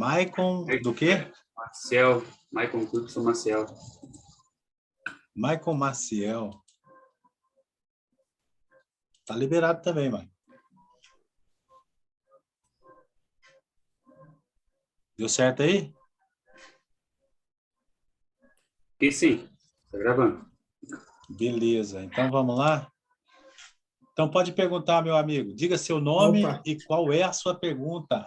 Maicon do quê? Maciel. Maicon Curso Maciel. Maicon Maciel. Tá liberado também, mano. Deu certo aí? E sim, tá gravando. Beleza, então vamos lá? Então pode perguntar, meu amigo. Diga seu nome Opa, e qual é a sua pergunta.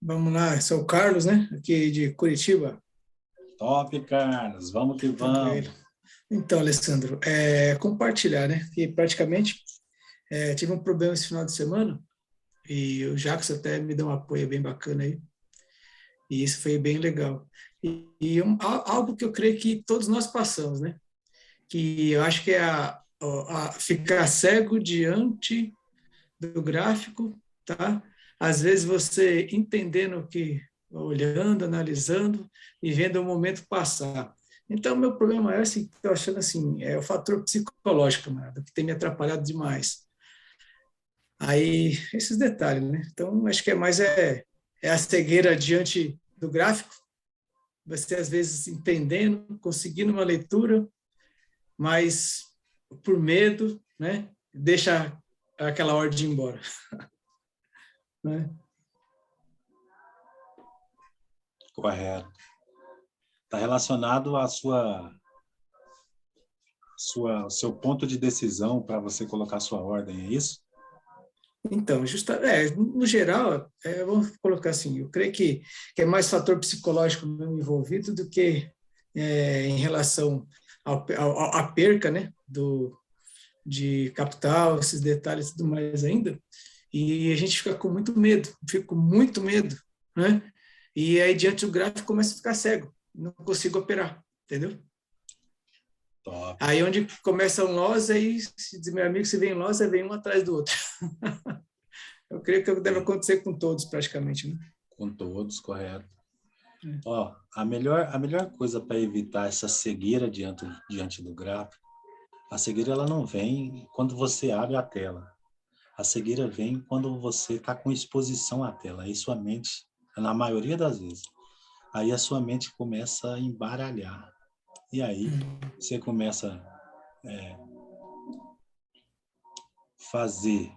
vamos lá. Sou o Carlos, né? Aqui de Curitiba. Top, Carlos. Vamos que Tranquilo. vamos. Então, Alessandro, compartilhar, né? Que praticamente tive um problema esse final de semana e o Jacques até me deu um apoio bem bacana aí. E isso foi bem legal. Algo que eu creio que todos nós passamos, né? Que eu acho que é a ficar cego diante do gráfico, tá? Às vezes você entendendo o que, olhando, analisando e vendo o momento passar. Então, meu problema é assim, estou achando assim, é o fator psicológico, camarada, que tem me atrapalhado demais. Aí, esses detalhes, né? Então, acho que é mais a cegueira diante do gráfico, você às vezes entendendo, conseguindo uma leitura, mas por medo, né? Deixa aquela ordem ir embora. Né? Correto. Está relacionado à seu ponto de decisão para você colocar sua ordem, é isso? Então, no geral, vamos colocar assim, eu creio que é mais fator psicológico mesmo envolvido do que em relação à perca, né, de capital, esses detalhes e tudo mais ainda, e a gente fica com muito medo, fico com muito medo, né, e aí diante do gráfico começa a ficar cego, não consigo operar, entendeu? Top. Aí onde começam nós, aí, se diz meu amigo, se vem nós, aí vem um atrás do outro. Eu creio que deve acontecer com todos, praticamente, né? Com todos, correto. É. Ó, a melhor coisa para evitar essa cegueira diante do gráfico, a cegueira ela não vem quando você abre a tela. A cegueira vem quando você está com exposição à tela. Aí sua mente, na maioria das vezes, aí a sua mente começa a embaralhar. E aí você começa a fazer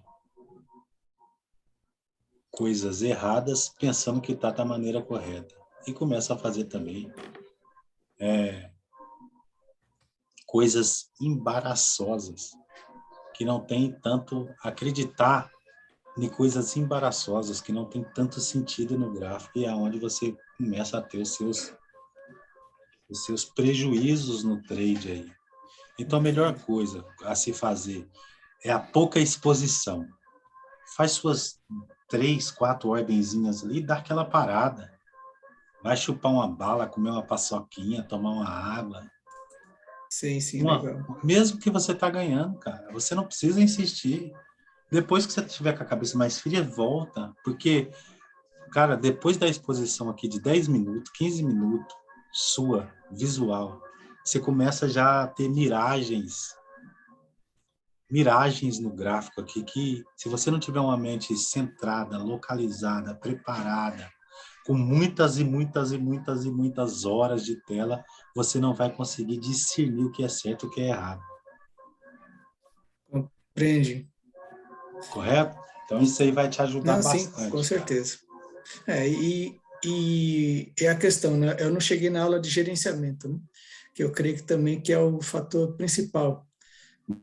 coisas erradas pensando que está da maneira correta. E começa a fazer também coisas embaraçosas, que não tem tanto acreditar em coisas embaraçosas, que não tem tanto sentido no gráfico, e é onde você começa a ter os seus prejuízos no trade aí. Então a melhor coisa a se fazer é a pouca exposição. Faz suas 3, 4 ordenzinhas ali e dá aquela parada. Vai chupar uma bala, comer uma paçoquinha, tomar uma água. Sim, legal. Mesmo que você tá ganhando, cara, você não precisa insistir. Depois que você tiver com a cabeça mais fria, volta. Porque, cara, depois da exposição aqui de 10 minutos, 15 minutos, sua, visual, você começa já a ter miragens no gráfico aqui, que se você não tiver uma mente centrada, localizada, preparada, com muitas e muitas e muitas e muitas horas de tela, você não vai conseguir discernir o que é certo e o que é errado. Compreende. Correto? Então isso aí vai te ajudar Não, bastante. sim, com cara. certeza. E é a questão, né? Eu não cheguei na aula de gerenciamento, né? Que eu creio que também que é o fator principal.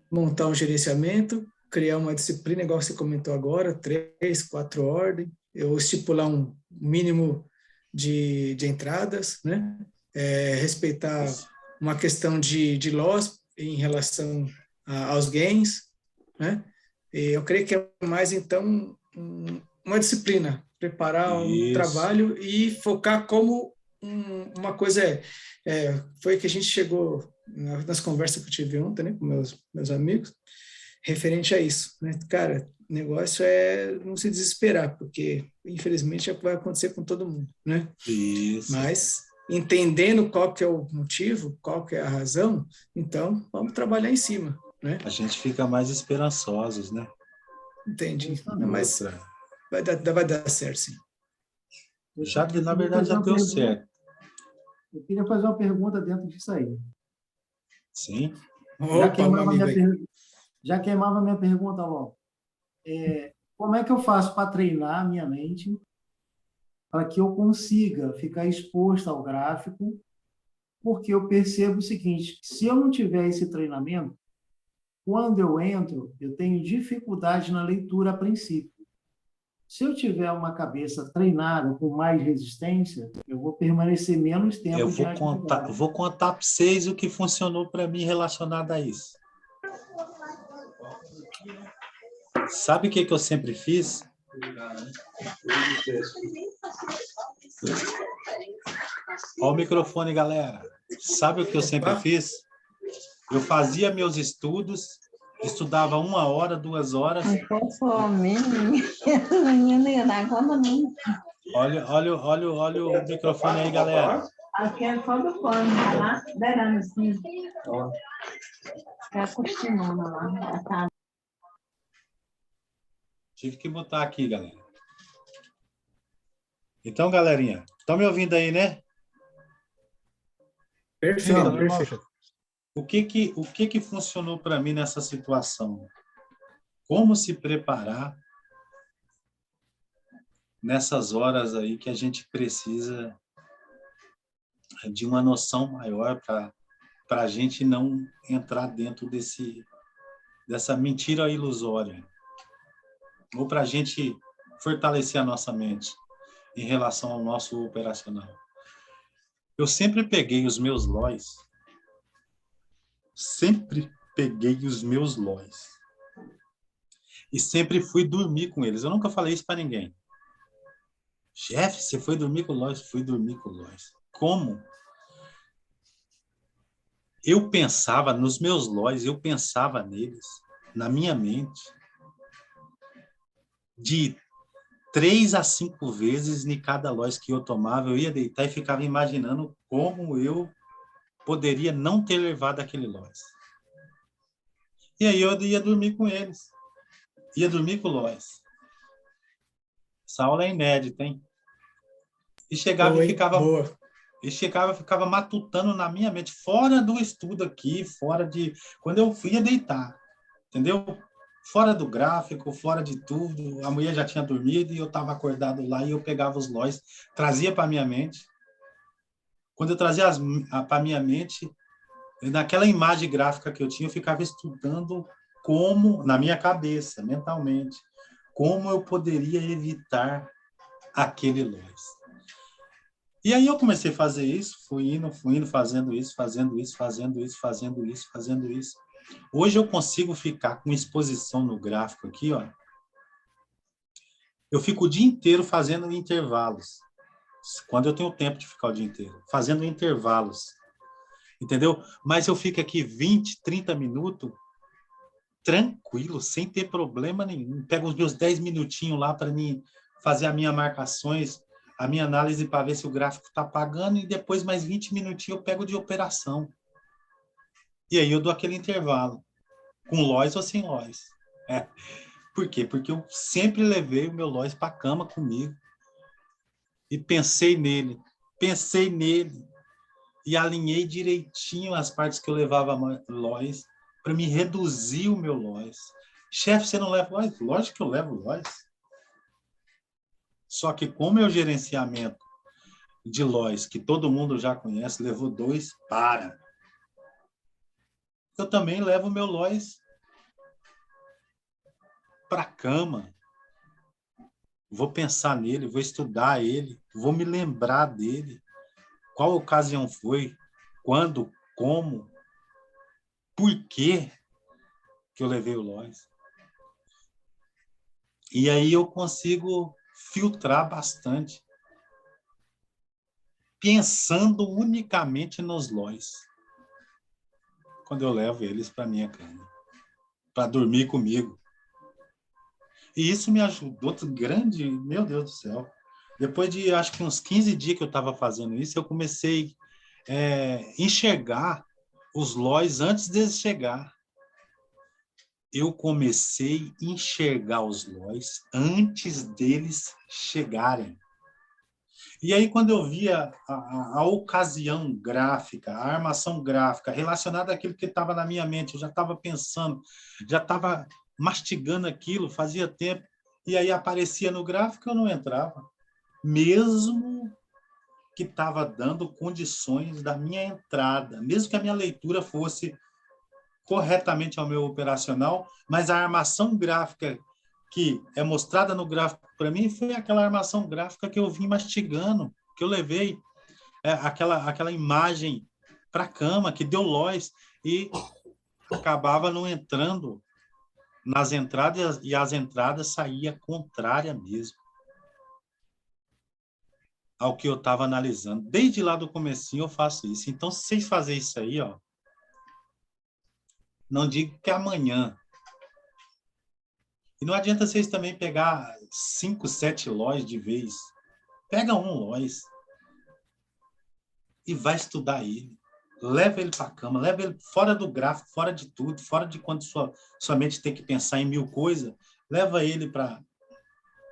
Montar um gerenciamento, criar uma disciplina, igual você comentou agora, 3, 4 ordens, eu estipular um mínimo de entradas, né? Respeitar uma questão de loss em relação aos gains, né? E eu creio que é mais, então, uma disciplina, preparar um Isso. trabalho e focar como uma coisa foi que a gente chegou nas conversas que eu tive ontem, né, com meus amigos, referente a isso, né? Cara, o negócio é não se desesperar, porque infelizmente vai acontecer com todo mundo, né? Isso. Mas entendendo qual que é o motivo, qual que é a razão, então vamos trabalhar em cima, né? A gente fica mais esperançosos, né? Entendi. Essa Mas outra. vai dar certo, sim. Na verdade, já deu certo. Eu queria fazer uma pergunta dentro disso aí. Sim. Já queimava minha pergunta logo. Como é que eu faço para treinar a minha mente para que eu consiga ficar exposto ao gráfico? Porque eu percebo o seguinte, se eu não tiver esse treinamento, quando eu entro, eu tenho dificuldade na leitura a princípio. Se eu tiver uma cabeça treinada com mais resistência, eu vou permanecer menos tempo Eu diante do gráfico. vou contar para vocês o que funcionou para mim relacionado a isso. Sabe o que eu sempre fiz? Olha o microfone, galera. Sabe o que eu sempre fiz? Eu fazia meus estudos, estudava 1 hora, 2 horas. Olha o microfone aí, galera. Aqui é só do plano, tá? Beirando assim. Fica acostumando lá. Tá. Tive que botar aqui, galera. Então, galerinha, estão me ouvindo aí, né? Perfeito. O que funcionou para mim nessa situação? Como se preparar nessas horas aí que a gente precisa de uma noção maior para a gente não entrar dentro dessa mentira ilusória. Ou para a gente fortalecer a nossa mente em relação ao nosso operacional. Eu sempre peguei os meus LOIs. E sempre fui dormir com eles. Eu nunca falei isso para ninguém. Jeff, você foi dormir com o LOIs? Fui dormir com o LOIs. Como? Eu pensava nos meus LOIs, eu pensava neles, na minha mente, de 3 a 5 vezes em cada LOIs que eu tomava, eu ia deitar e ficava imaginando como eu poderia não ter levado aquele LOIs. E aí eu ia dormir com eles. Ia dormir com o LOIs. Essa aula é inédita, hein? E chegava e ficava... Boa. E ficava matutando na minha mente, fora do estudo aqui, quando eu ia deitar, entendeu? Fora do gráfico, fora de tudo. A mulher já tinha dormido e eu estava acordado lá e eu pegava os LOIs, trazia para minha mente. Quando eu trazia para minha mente, naquela imagem gráfica que eu tinha, eu ficava estudando como, na minha cabeça, mentalmente, como eu poderia evitar aquele LOIs. E aí eu comecei a fazer isso, fui indo, fazendo isso. Hoje eu consigo ficar com exposição no gráfico aqui, ó. Eu fico o dia inteiro fazendo intervalos. Quando eu tenho tempo de ficar o dia inteiro, fazendo intervalos. Entendeu? Mas eu fico aqui 20, 30 minutos tranquilo, sem ter problema nenhum. Pego os meus 10 minutinhos lá para mim fazer as minhas marcações, a minha análise para ver se o gráfico está pagando e depois mais 20 minutinhos eu pego de operação. E aí eu dou aquele intervalo, com LOIs ou sem LOIs. Por quê? Porque eu sempre levei o meu LOIs para a cama comigo e pensei nele e alinhei direitinho as partes que eu levava LOIs para me reduzir o meu LOIs. Chefe, você não leva LOIs? Lógico que eu levo LOIs. Só que com o meu gerenciamento de LOIs, que todo mundo já conhece, levou 2, eu também levo o meu LOIs para a cama. Vou pensar nele, vou estudar ele, vou me lembrar dele. Qual ocasião foi? Quando? Como? Por quê que eu levei o LOIs? E aí eu consigo filtrar bastante, pensando unicamente nos LOIs, quando eu levo eles para minha cama, para dormir comigo. E isso me ajudou grande, meu Deus do céu. Depois de, acho que uns 15 dias que eu estava fazendo isso, eu comecei a enxergar os LOIs antes deles chegar. Eu comecei a enxergar os LOIs antes deles chegarem. E aí, quando eu via a ocasião gráfica, a armação gráfica relacionada àquilo que estava na minha mente, eu já estava pensando, já estava mastigando aquilo, fazia tempo, e aí aparecia no gráfico, eu não entrava. Mesmo que estava dando condições da minha entrada, mesmo que a minha leitura fosse corretamente ao meu operacional, mas a armação gráfica que é mostrada no gráfico para mim foi aquela armação gráfica que eu vim mastigando, que eu levei aquela imagem para a cama, que deu luz e acabava não entrando nas entradas e as entradas saía contrária mesmo ao que eu estava analisando. Desde lá do comecinho eu faço isso. Então, se vocês fazerem isso aí, ó, não digo que amanhã. E não adianta vocês também pegar 5, 7 lojas de vez. Pega um loja e vai estudar ele. Leva ele para a cama, leva ele fora do gráfico, fora de tudo, fora de quando sua mente tem que pensar em 1000 coisas. Leva ele para...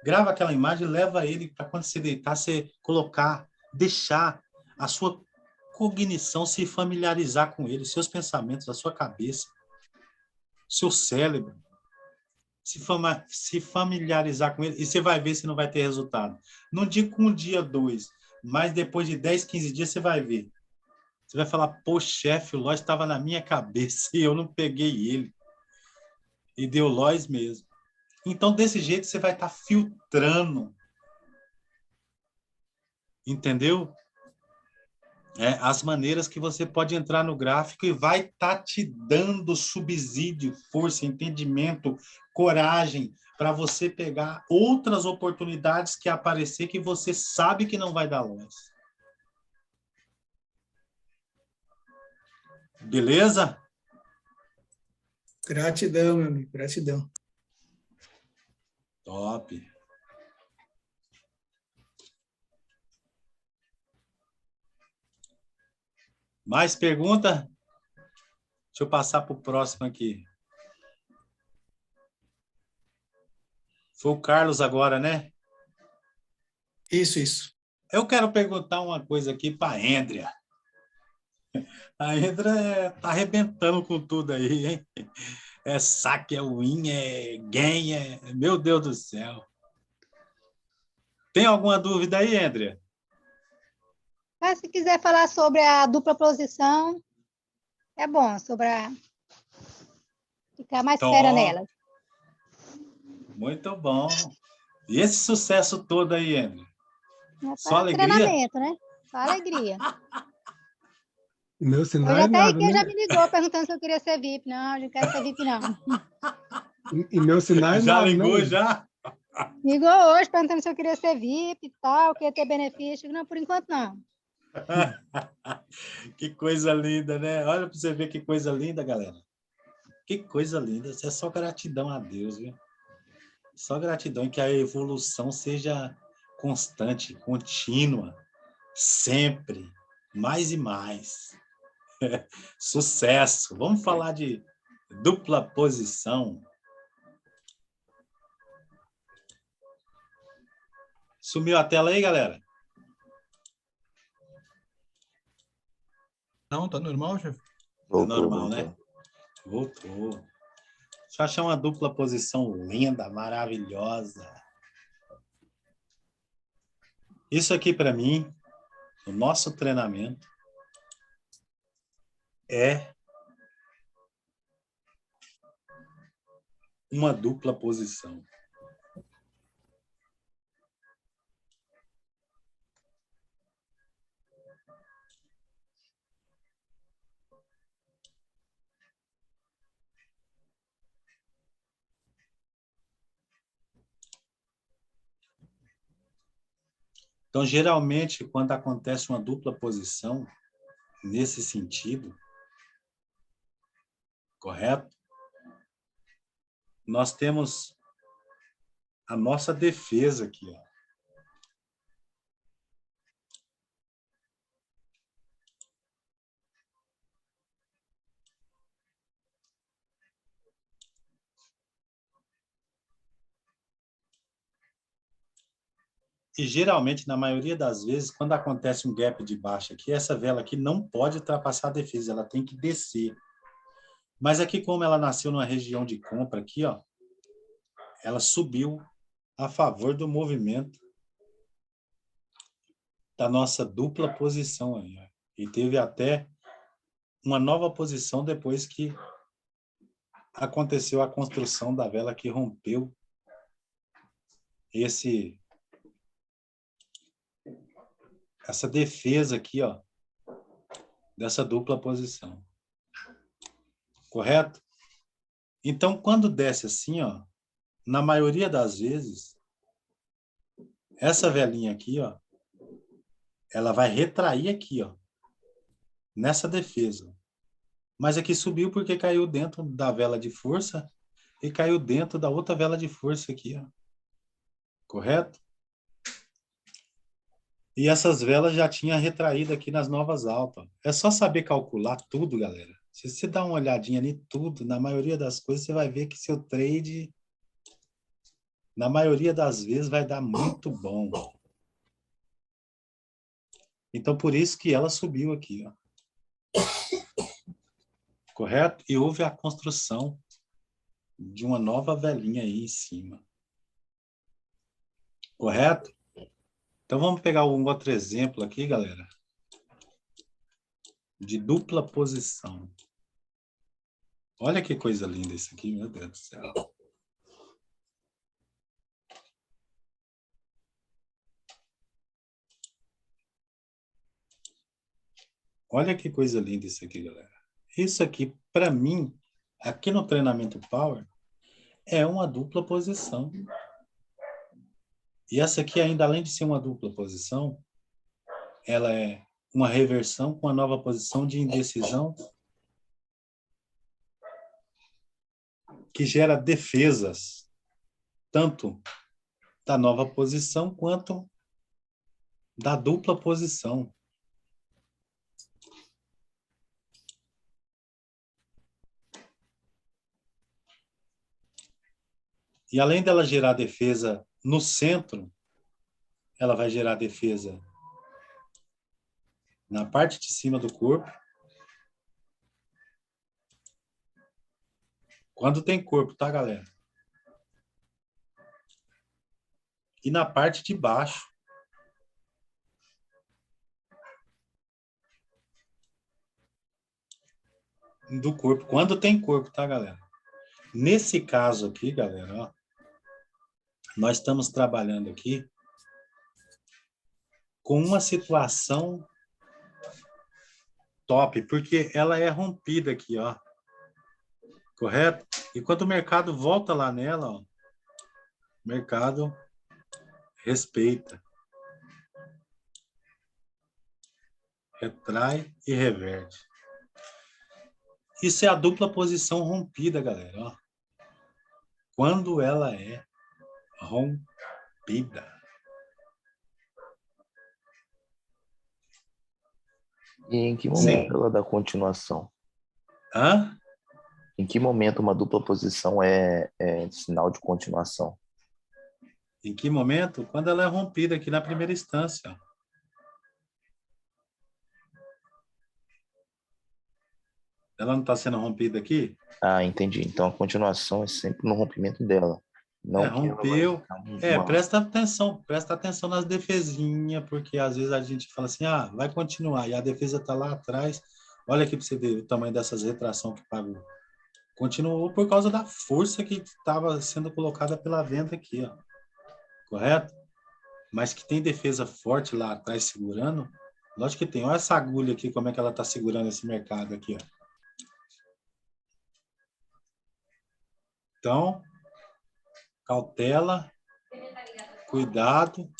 Grava aquela imagem, leva ele para quando você deitar, você colocar, deixar a sua cognição se familiarizar com ele, seus pensamentos, a sua cabeça, seu cérebro. Se familiarizar com ele, e você vai ver se não vai ter resultado. Não digo com um dia, 2, mas depois de 10, 15 dias você vai ver. Você vai falar, pô, chefe, o Lois estava na minha cabeça e eu não peguei ele. E deu Lois mesmo. Então, desse jeito, você vai estar filtrando. Entendeu? As maneiras que você pode entrar no gráfico e vai estar te dando subsídio, força, entendimento, coragem para você pegar outras oportunidades que aparecer que você sabe que não vai dar luz. Beleza? Gratidão, meu amigo, gratidão. Top. Mais pergunta? Deixa eu passar para o próximo aqui. Foi o Carlos agora, né? Isso. Eu quero perguntar uma coisa aqui para a Andrea. A Andrea tá arrebentando com tudo aí, hein? É saque, é win, é gain, Meu Deus do céu. Tem alguma dúvida aí, Andrea? Mas se quiser falar sobre a dupla posição, é bom, ficar mais fera nela. Muito bom. E esse sucesso todo aí, Andrea? Só alegria? Treinamento, né? Só alegria. Meu sinal Hoje é até a nada, Ike né? já me ligou perguntando se eu queria ser VIP. Não, não quero ser VIP, não. E meu sinal é Já nada, ligou, né? já? Ligou hoje perguntando se eu queria ser VIP e tal, queria ter benefício. Não, por enquanto não. Que coisa linda, né? Olha para você ver que coisa linda, galera. Que coisa linda. Isso é só gratidão a Deus, viu? Só gratidão e que a evolução seja constante, contínua, sempre, mais e mais. Sucesso. Vamos falar de dupla posição. Sumiu a tela aí, galera? Não, tá normal, chefe? É normal, né? Voltou. Deixa eu achar uma dupla posição linda, maravilhosa. Isso aqui, para mim, no nosso treinamento, é uma dupla posição. Então, geralmente, quando acontece uma dupla posição, nesse sentido, correto? Nós temos a nossa defesa aqui, ó. E geralmente, na maioria das vezes, quando acontece um gap de baixa aqui, essa vela aqui não pode ultrapassar a defesa, ela tem que descer. Mas aqui, como ela nasceu numa região de compra aqui, ó, ela subiu a favor do movimento da nossa dupla posição aí, ó. E teve até uma nova posição depois que aconteceu a construção da vela que rompeu essa defesa aqui, ó, dessa dupla posição. Correto? Então, quando desce assim, ó, na maioria das vezes, essa velinha aqui, ó, ela vai retrair aqui, ó, nessa defesa. Mas aqui subiu porque caiu dentro da vela de força e caiu dentro da outra vela de força aqui, ó. Correto? E essas velas já tinham retraído aqui nas novas altas. É só saber calcular tudo, galera. Se você dá uma olhadinha em tudo, na maioria das coisas, você vai ver que seu trade, na maioria das vezes, vai dar muito bom. Então, por isso que ela subiu aqui, ó. Correto? E houve a construção de uma nova velinha aí em cima. Correto? Então, vamos pegar um outro exemplo aqui, galera, de dupla posição. Olha que coisa linda isso aqui, meu Deus do céu. Olha que coisa linda isso aqui, galera. Isso aqui, para mim, aqui no treinamento Power, é uma dupla posição. E essa aqui, ainda além de ser uma dupla posição, ela é uma reversão com a nova posição de indecisão que gera defesas, tanto da nova posição quanto da dupla posição. E além dela gerar defesa no centro, ela vai gerar defesa na parte de cima do corpo. Quando tem corpo, tá, galera? E na parte de baixo. Do corpo. Quando tem corpo, tá, galera? Nesse caso aqui, galera, ó, nós estamos trabalhando aqui com uma situação top, porque ela é rompida aqui, ó. Correto? E quando o mercado volta lá nela, ó, o mercado respeita. Retrai e reverte. Isso é a dupla posição rompida, galera, ó. Quando ela é rompida. E em que momento ela dá continuação? Hã? Em que momento uma dupla posição é sinal de continuação? Em que momento? Quando ela é rompida aqui na primeira instância. Ela não está sendo rompida aqui? Ah, entendi. Então a continuação é sempre no rompimento dela. Não rompeu. Presta atenção nas defesinhas, porque às vezes a gente fala assim, vai continuar, e a defesa está lá atrás. Olha aqui para você ver o tamanho dessas retrações que pagou. Continuou por causa da força que estava sendo colocada pela venda aqui, ó. Correto? Mas que tem defesa forte lá atrás segurando, lógico que tem. Olha essa agulha aqui, como é que ela está segurando esse mercado aqui, ó. Então, cautela, cuidado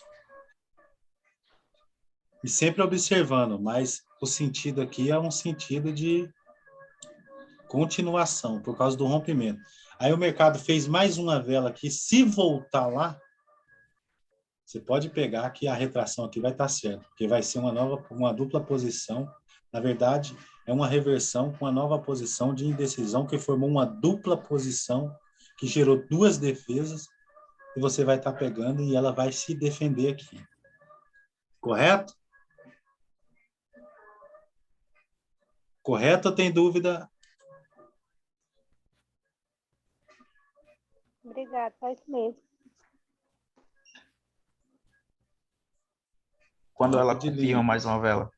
e sempre observando, mas o sentido aqui é um sentido de continuação, por causa do rompimento. Aí o mercado fez mais uma vela aqui, se voltar lá, você pode pegar que a retração aqui vai estar certa, porque vai ser uma dupla posição. Na verdade, é uma reversão com a nova posição de indecisão que formou uma dupla posição que gerou duas defesas e você vai estar pegando e ela vai se defender aqui. Correto? Correto ou tem dúvida? Obrigada, só isso mesmo. Quando ela Troca de confirma linha. mais uma vela,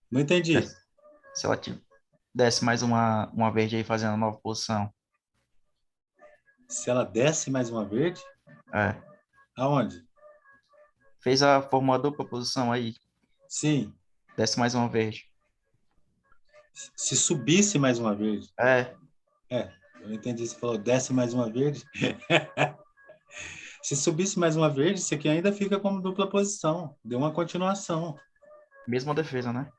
Não entendi. se ela desce mais uma verde aí fazendo a nova posição. Se ela desce mais uma verde, É. aonde? Formou a dupla posição aí, Sim. desce mais uma verde. Se subisse mais uma verde. É, Eu entendi. Você falou desce mais uma verde. Se subisse mais uma verde, isso aqui ainda fica como dupla posição. Deu uma continuação. mesma defesa, né?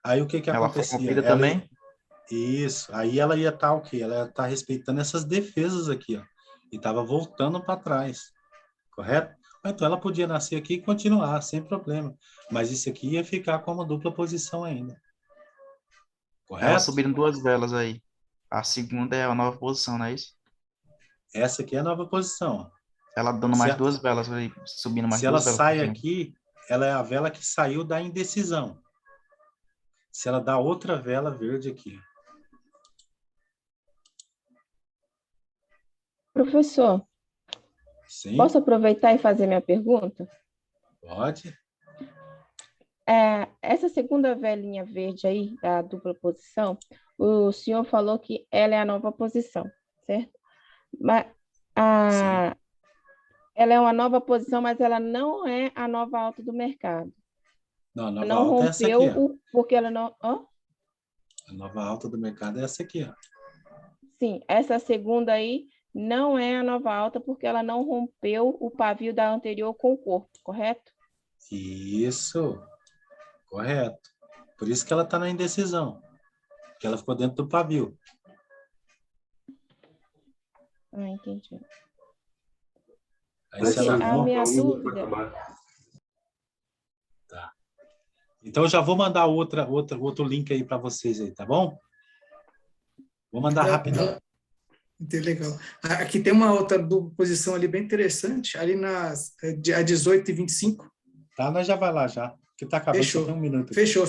Aí o que que Ela foi acontecia? rompida também. Isso. Aí ela ia estar o quê? Ela ia estar respeitando essas defesas aqui, ó. E estava voltando para trás. Correto? Então ela podia nascer aqui e continuar, sem problema. Mas isso aqui ia ficar como dupla posição ainda. Ela Correto? subindo 2 velas aí. A segunda é a nova posição, não é isso? Essa aqui é a nova posição, ó. Ela dando mais 2 velas aí, subindo mais Se ela 2 velas. sai aqui, ela é a vela que saiu da indecisão. Se ela dá outra vela verde aqui. Professor, Sim, posso aproveitar e fazer minha pergunta? pode. Essa segunda velinha verde aí, da dupla posição, o senhor falou que ela é a nova posição, certo? Mas ela é uma nova posição, mas ela não é a nova alta do mercado. Não, a nova Não alta é essa aqui, ó. rompeu, porque ela não... Hã? A nova alta do mercado é essa aqui, ó. Sim, essa segunda aí não é a nova alta, porque ela não rompeu o pavio da anterior com o corpo, correto? Isso, correto. Por isso que ela está na indecisão. Porque ela ficou dentro do pavio. Entendi. Aí se ela A rompe... minha dúvida... Tá. Então eu já vou mandar outro link aí para vocês aí, tá bom? Vou mandar rapidão. Muito legal. Aqui tem uma outra posição ali bem interessante, ali a 18 e 25. Tá, nós já vai lá já. Que tá acabando, Fechou. só tem um minuto. Fechou.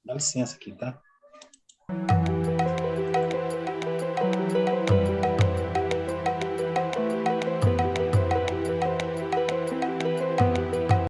Dá licença aqui, tá?